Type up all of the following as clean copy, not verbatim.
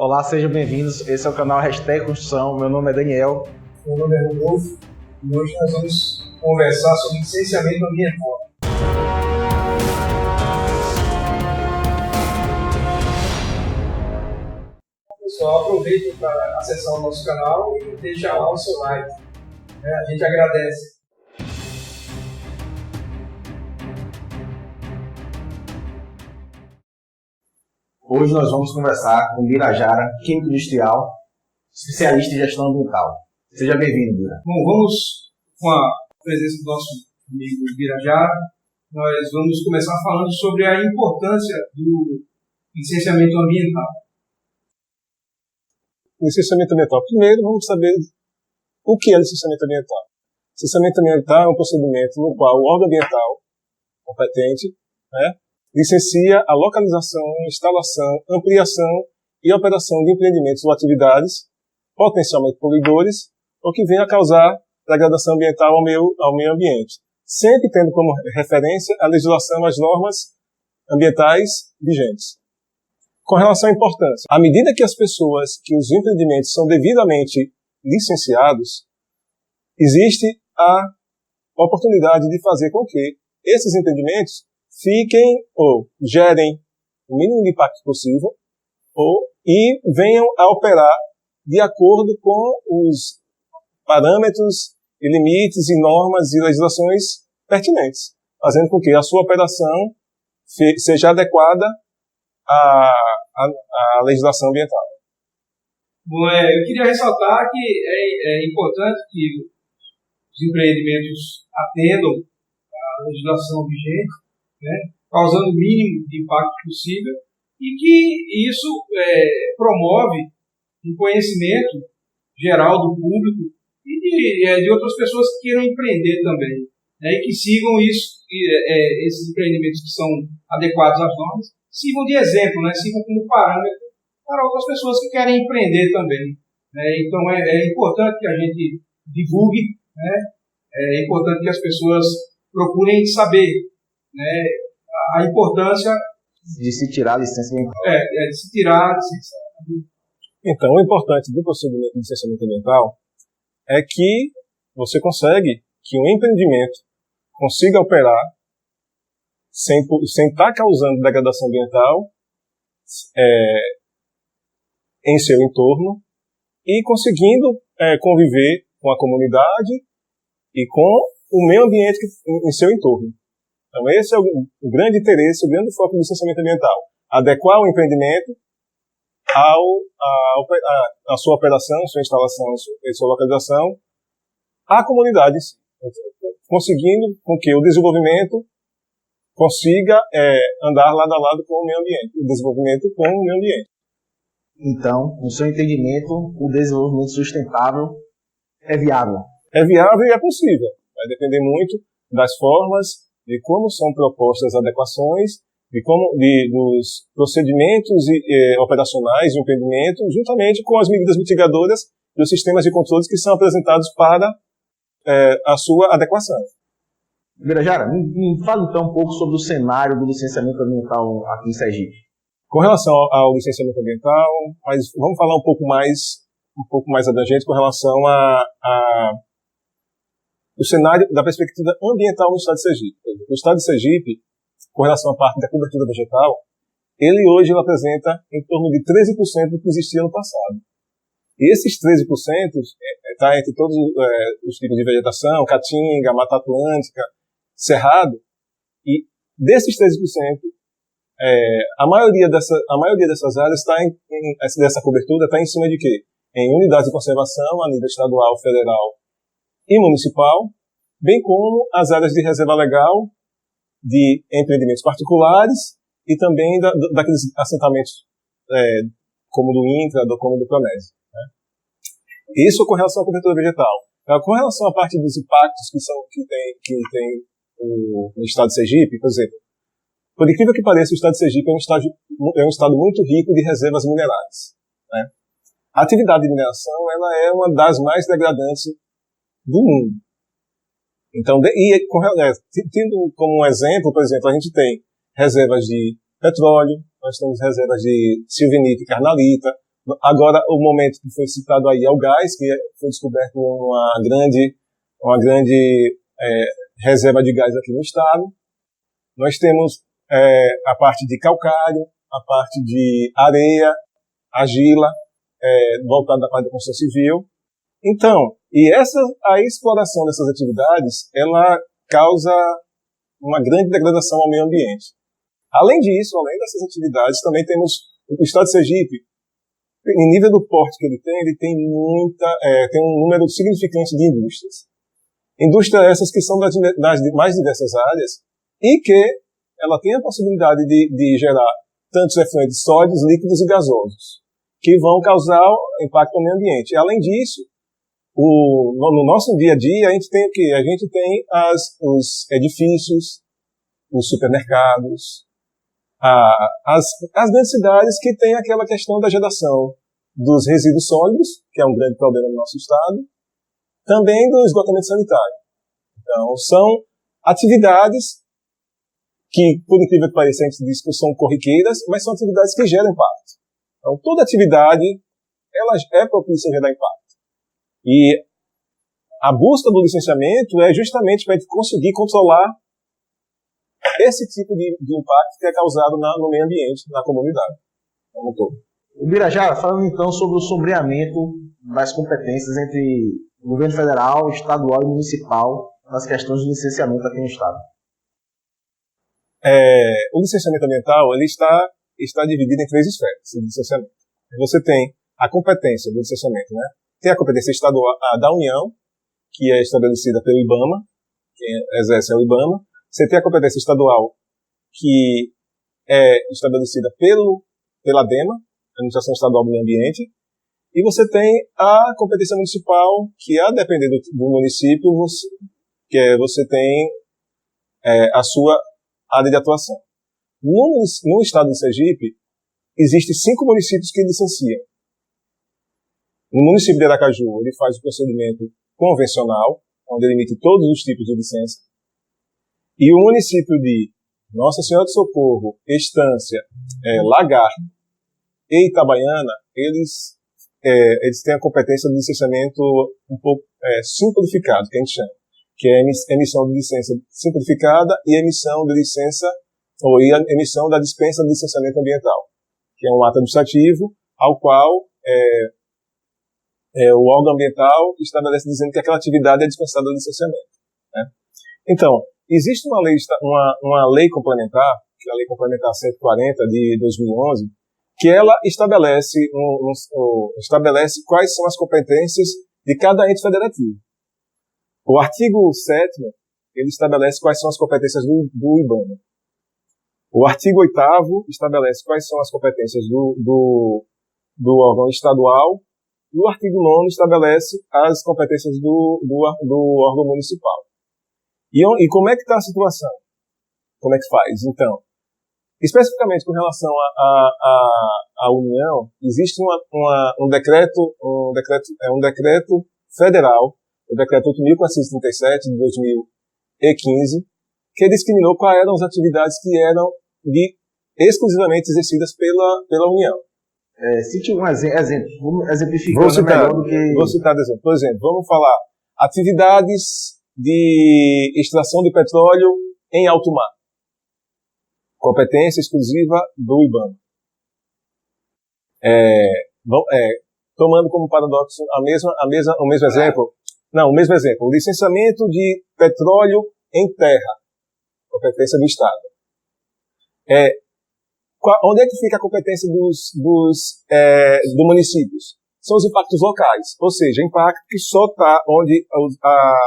Olá, sejam bem-vindos. Esse é o canal Hashtag Construção. Meu nome é Daniel. Meu nome é Rodolfo e hoje nós vamos conversar sobre licenciamento ambiental. Pessoal, aproveite para acessar o nosso canal e deixar lá o seu like. A gente agradece. Hoje nós vamos conversar com Birajara, químico industrial, especialista em gestão ambiental. Seja bem-vindo, Bira. Bom, vamos com a presença do nosso amigo Birajara. Nós vamos começar falando sobre a importância do licenciamento ambiental. Licenciamento ambiental. Primeiro, vamos saber o que é licenciamento ambiental. Licenciamento ambiental é um procedimento no qual o órgão ambiental competente licencia a localização, instalação, ampliação e operação de empreendimentos ou atividades potencialmente poluidores ou que venham a causar degradação ambiental ao meio ambiente, sempre tendo como referência a legislação, as normas ambientais vigentes. Com relação à importância, à medida que que os empreendimentos são devidamente licenciados, existe a oportunidade de fazer com que esses empreendimentos fiquem ou gerem o mínimo de impacto possível e venham a operar de acordo com os parâmetros e limites e normas e legislações pertinentes, fazendo com que a sua operação seja adequada à legislação ambiental. Bom, eu queria ressaltar que é importante que os empreendimentos atendam à legislação vigente, causando o mínimo de impacto possível, e que isso promove um conhecimento geral do público e de outras pessoas que queiram empreender também, e que sigam isso, esses empreendimentos que são adequados às normas, sirvam de exemplo, sirvam como parâmetro para outras pessoas que querem empreender também. Então é importante que a gente divulgue, é importante que as pessoas procurem saber a importância de se tirar a licença ambiental. De se tirar a licença ambiental. Então, o importante do procedimento de licenciamento ambiental é que você consegue que um empreendimento consiga operar sem estar causando degradação ambiental em seu entorno e conseguindo conviver com a comunidade e com o meio ambiente em seu entorno. Então, esse é o grande interesse, o grande foco do licenciamento ambiental. Adequar o empreendimento à sua operação, sua instalação e sua localização à comunidade, conseguindo com que o desenvolvimento consiga andar lado a lado com o meio ambiente, o desenvolvimento com o meio ambiente. Então, no seu entendimento, o desenvolvimento sustentável é viável? É viável e é possível. Vai depender muito das formas, de como são propostas as adequações, dos procedimentos operacionais de empreendimento, juntamente com as medidas mitigadoras dos sistemas de controles que são apresentados para a sua adequação. Birajara, me fala então um pouco sobre o cenário do licenciamento ambiental aqui em Sergipe. Com relação ao licenciamento ambiental, mas vamos falar um pouco mais abrangente com relação o cenário da perspectiva ambiental no estado de Sergipe. O estado de Sergipe, com relação à parte da cobertura vegetal, ele hoje apresenta em torno de 13% do que existia no passado. E esses 13% está entre todos os tipos de vegetação, caatinga, mata atlântica, cerrado, e desses 13%, a maioria dessas áreas dessa cobertura está em cima de quê? Em unidades de conservação a nível estadual, federal e municipal, bem como as áreas de reserva legal de empreendimentos particulares e também daqueles assentamentos como do INCRA, como do PRONESE. Isso com relação à cobertura vegetal. Com relação à parte dos impactos que tem no estado de Sergipe, por exemplo, por incrível que pareça, o estado de Sergipe é um estado muito rico de reservas minerais. A atividade de mineração ela é uma das mais degradantes do mundo. Então, tendo como um exemplo, por exemplo, a gente tem reservas de petróleo, nós temos reservas de silvinite e carnalita, Agora, o momento que foi citado aí é o gás, que foi descoberto uma grande reserva de gás aqui no estado. Nós temos a parte de calcário, a parte de areia, argila, voltada da parte da construção civil. Então, a exploração dessas atividades, ela causa uma grande degradação ao meio ambiente. Além disso, além dessas atividades, também temos o estado de Sergipe, em nível do porte que ele tem tem um número significante de indústrias. Indústrias essas que são das mais diversas áreas e que ela tem a possibilidade de gerar tantos efluentes sólidos, líquidos e gasosos, que vão causar impacto no meio ambiente. Além disso, no nosso dia a dia, a gente tem o quê? A gente tem os edifícios, os supermercados, as grandes cidades que têm aquela questão da geração dos resíduos sólidos, que é um grande problema no nosso estado, também do esgotamento sanitário. Então, são atividades que, por incrível que pareça, a gente diz que são corriqueiras, mas são atividades que geram impacto. Então, toda atividade, ela é propícia a gerar impacto. E a busca do licenciamento é justamente para a gente conseguir controlar esse tipo de impacto que é causado no meio ambiente, na comunidade, como um todo. Birajara, falando então sobre o sombreamento das competências entre o governo federal, estadual e municipal nas questões de licenciamento aqui no estado. O licenciamento ambiental ele está dividido em 3 esferas de licenciamento. Você tem a competência do licenciamento, né? Tem a competência estadual da União, que é estabelecida pelo IBAMA, quem exerce é o IBAMA. Você tem a competência estadual, que é estabelecida pela ADEMA, Administração Estadual do Meio Ambiente, e você tem a competência municipal, que a depender do município, você tem a sua área de atuação. No estado de Sergipe, existem 5 municípios que licenciam. No município de Aracaju, ele faz o procedimento convencional, onde ele emite todos os tipos de licença. E o município de Nossa Senhora do Socorro, Estância, Lagarto e Itabaiana, eles têm a competência de licenciamento um pouco simplificado, que a gente chama, que é a emissão de licença simplificada e a emissão de licença, ou a emissão da dispensa de licenciamento ambiental, que é um ato administrativo ao qual o órgão ambiental estabelece dizendo que aquela atividade é dispensada do licenciamento. Né? Então, existe uma lei complementar, que é a Lei Complementar 140 de 2011, que ela estabelece quais são as competências de cada ente federativo. O artigo 7º, ele estabelece quais são as competências do IBAMA. O artigo 8º estabelece quais são as competências do órgão estadual. E o artigo 9º estabelece as competências do órgão municipal. E como é que está a situação? Como é que faz? Então, especificamente com relação à União, existe um decreto federal, o decreto 8.437 de 2015, que discriminou quais eram as atividades que eram exclusivamente exercidas pela União. Cite um exemplo, vamos exemplificando melhor do que... Vou citar exemplo. Por exemplo, vamos falar atividades de extração de petróleo em alto mar. Competência exclusiva do IBAMA. Tomando como paradoxo o mesmo exemplo. Não, o mesmo exemplo. O licenciamento de petróleo em terra. Competência do Estado. Onde é que fica a competência dos municípios? São os impactos locais, ou seja, impacto que só está onde,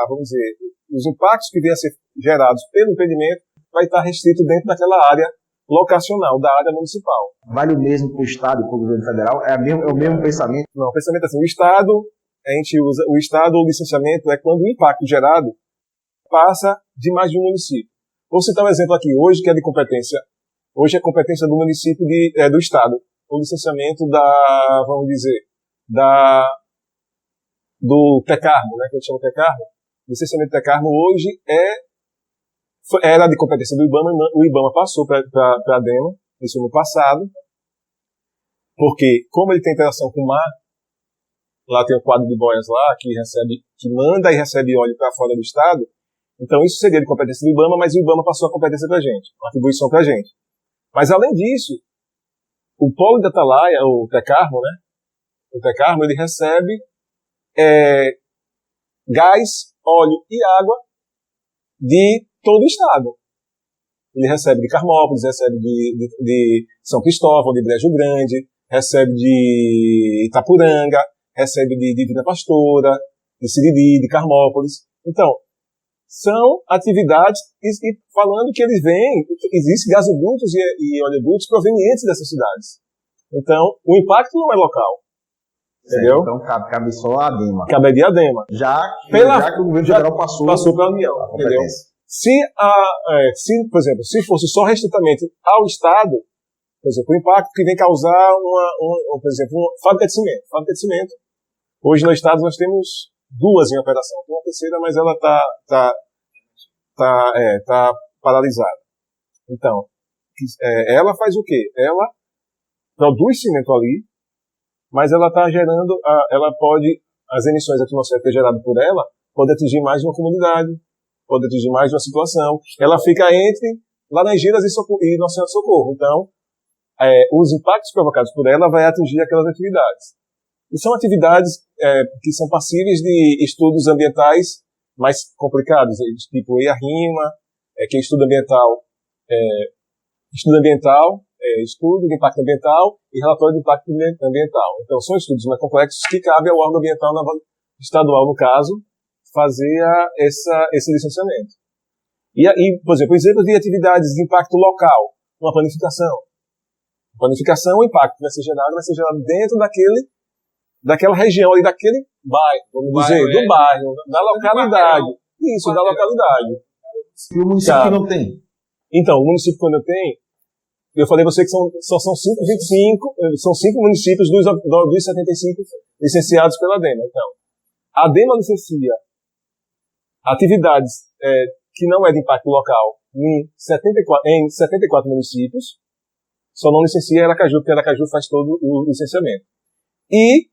vamos dizer, os impactos que vêm a ser gerados pelo empreendimento vai estar restrito dentro daquela área locacional, da área municipal. Vale o mesmo para o Estado e para o governo federal? É o mesmo pensamento? Não, o pensamento é assim, a gente usa o licenciamento é quando o impacto gerado passa de mais de um município. Vou citar um exemplo aqui, hoje é competência do município do Estado. O licenciamento vamos dizer, do Tecarmo, né, que a gente chama de Tecarmo. O licenciamento do Tecarmo hoje era de competência do IBAMA, o IBAMA passou para a ADEMA, isso no passado. Porque, como ele tem interação com o mar, lá tem o quadro de boias lá, que manda e recebe óleo para fora do estado, então isso seria de competência do IBAMA, mas o IBAMA passou a competência para a gente, uma atribuição para a gente. Mas, além disso, o polo de Atalaia, o Tecarmo, né? O Tecarmo, ele recebe gás, óleo e água de todo o estado. Ele recebe de Carmópolis, recebe de São Cristóvão, de Brejo Grande, recebe de Itapuranga, recebe de Divina Pastora, de Siriri, de Carmópolis. Então, são atividades, e falando que eles vêm, existem gasodutos e oleodutos provenientes dessas cidades. Então, o impacto não é local. Entendeu? Então, cabe só a ADEMA. Caberia a ADEMA. Já que o governo federal passou para a União. Entendeu? Por exemplo, se fosse só restritamente ao Estado, por exemplo, o impacto que vem causar por exemplo, uma fábrica de cimento. Fábrica de cimento. Hoje no Estado nós temos 2 em operação. Tem uma terceira, mas ela está paralisada. Então, ela faz o quê? Ela produz cimento ali, mas ela está gerando, as emissões atmosféricas geradas por ela, podem atingir mais de uma comunidade, pode atingir mais de uma situação. Ela fica entre Laranjeiras e no Oceano Socorro. Então, os impactos provocados por ela vai atingir aquelas atividades. E são atividades que são passíveis de estudos ambientais mais complicados, tipo EIA-RIMA, que é estudo ambiental, estudo de impacto ambiental e relatório de impacto ambiental. Então, são estudos mais complexos que cabe ao órgão ambiental estadual, no caso, fazer esse licenciamento. Por exemplo, de atividades de impacto local, uma planificação. Planificação, o impacto vai ser gerado dentro daquela região e daquele bairro, vamos dizer, do bairro, da localidade. Isso, da localidade. E o município que não tem? Então, o município que não tem, eu falei a você que só são 25, são 5 municípios dos 75 licenciados pela ADEMA. Então, a ADEMA licencia atividades que não é de impacto local em 74 municípios, só não licencia Aracaju, porque Aracaju faz todo o licenciamento. E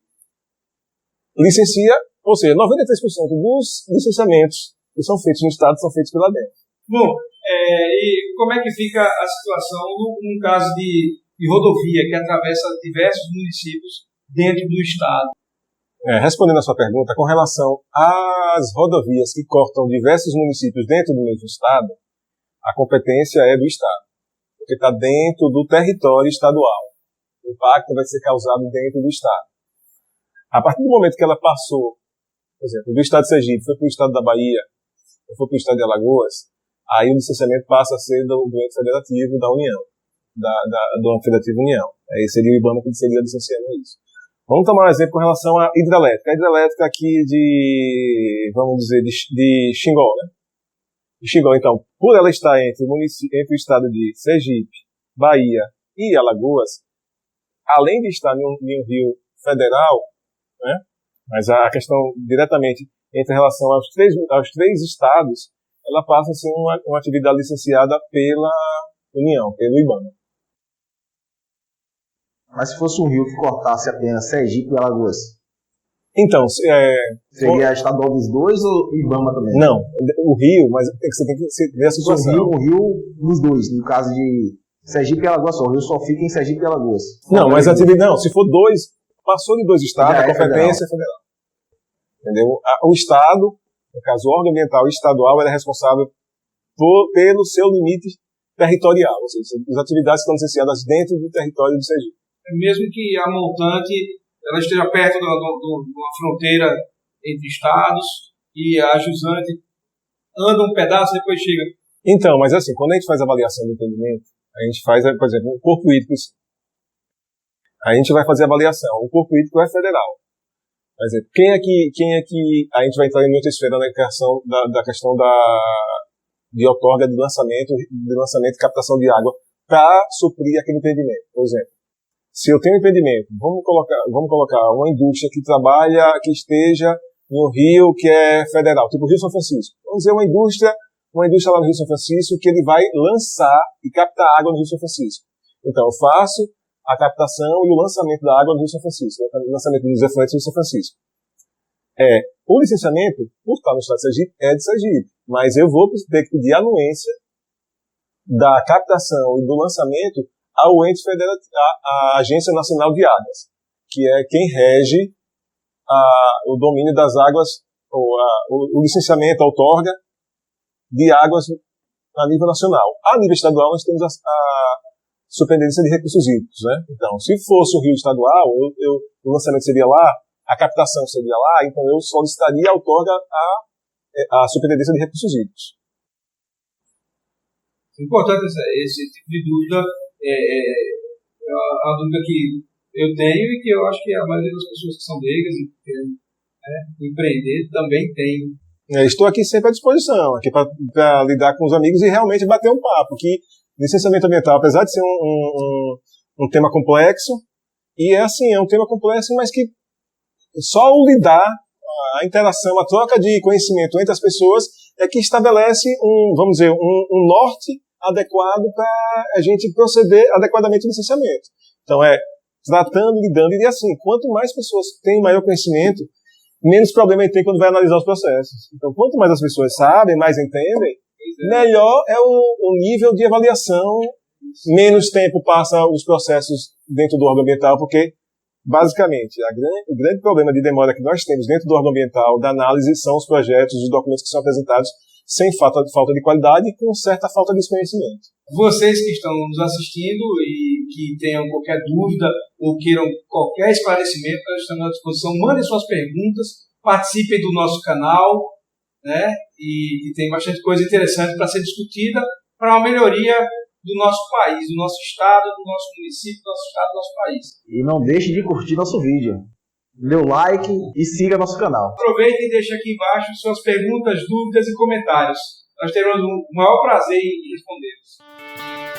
licencia, ou seja, 93% dos licenciamentos que são feitos no Estado são feitos pela ADEMA. Bom, e como é que fica a situação num caso de rodovia que atravessa diversos municípios dentro do Estado? Respondendo a sua pergunta, com relação às rodovias que cortam diversos municípios dentro do mesmo Estado, a competência é do Estado, porque está dentro do território estadual. O impacto vai ser causado dentro do Estado. A partir do momento que ela passou, por exemplo, do Estado de Sergipe, foi para o Estado da Bahia, ou foi para o Estado de Alagoas, aí o licenciamento passa a ser do ente federativo da União, do ente federativo União. Aí seria o IBAMA que seria licenciando isso. Vamos tomar um exemplo com relação à hidrelétrica. A hidrelétrica aqui vamos dizer, de Xingó, né? De Xingó, então, por ela estar entre o estado de Sergipe, Bahia e Alagoas, além de estar em um rio federal, né? Mas a questão diretamente entre relação aos três estados, ela passa a ser uma atividade licenciada pela União, pelo IBAMA. Mas se fosse um rio que cortasse apenas Sergipe e Alagoas? Então, seria estadual dos dois ou IBAMA também? Não, o rio, mas você tem que ver a situação. O rio dos dois, no caso de Sergipe e Alagoas só. O rio só fica em Sergipe e Alagoas. Não, mas se for passou de 2 estados, a competência é federal. Entendeu? O Estado, no caso o órgão ambiental estadual, é responsável pelo seu limite territorial, ou seja, as atividades que estão licenciadas dentro do território do Sergipe. Mesmo que a montante ela esteja perto de uma fronteira entre estados e a jusante anda um pedaço e depois chega. Então, mas assim, quando a gente faz a avaliação do entendimento, a gente faz, por exemplo, um corpo hídrico. A gente vai fazer a avaliação. O corpo hídrico é federal. Por exemplo, quem é que a gente vai entrar em outra esfera na questão da questão de outorga de lançamento e captação de água para suprir aquele empreendimento. Por exemplo, se eu tenho um empreendimento, vamos colocar uma indústria que esteja em um rio que é federal, tipo o Rio São Francisco. Vamos dizer uma indústria lá no Rio São Francisco que ele vai lançar e captar água no Rio São Francisco. Então, eu faço a captação e o lançamento da água no Rio São Francisco, o lançamento dos efluentes no Rio São Francisco. O licenciamento, por estar no estado de Sergipe, é de Sergipe, mas eu vou ter que pedir anuência da captação e do lançamento ao ente federal, à Agência Nacional de Águas, que é quem rege o domínio das águas, o licenciamento, a outorga de águas a nível nacional. A nível estadual, nós temos a Superintendência de Recursos Hídricos, né? Então, se fosse o rio estadual, o lançamento seria lá, a captação seria lá, então eu solicitaria a outorga à Superintendência de Recursos Hídricos. Importante esse tipo de dúvida, é uma dúvida que eu tenho e que eu acho que a maioria das pessoas que são leigas e que querem empreender também tem. Estou aqui sempre à disposição, aqui para lidar com os amigos e realmente bater um papo, que licenciamento ambiental, apesar de ser um tema complexo, e é um tema complexo, mas que só o lidar, a interação, a troca de conhecimento entre as pessoas é que estabelece vamos dizer, um norte adequado para a gente proceder adequadamente no licenciamento. Então tratando, lidando, e assim, quanto mais pessoas têm maior conhecimento, menos problema ele tem quando vai analisar os processos. Então, quanto mais as pessoas sabem, mais entendem, melhor é o nível de avaliação, menos tempo passa os processos dentro do órgão ambiental, porque, basicamente, o grande problema de demora que nós temos dentro do órgão ambiental da análise são os projetos, os documentos que são apresentados sem falta de qualidade e com certa falta de desconhecimento. Vocês que estão nos assistindo e que tenham qualquer dúvida ou queiram qualquer esclarecimento, nós estamos à disposição. Mandem suas perguntas, participem do nosso canal, né? E tem bastante coisa interessante para ser discutida para uma melhoria do nosso país, do nosso estado, do nosso município, do nosso estado, do nosso país. E não deixe de curtir nosso vídeo. Dê o like e siga nosso canal. Aproveite e deixe aqui embaixo suas perguntas, dúvidas e comentários. Nós teremos o maior prazer em respondê-los.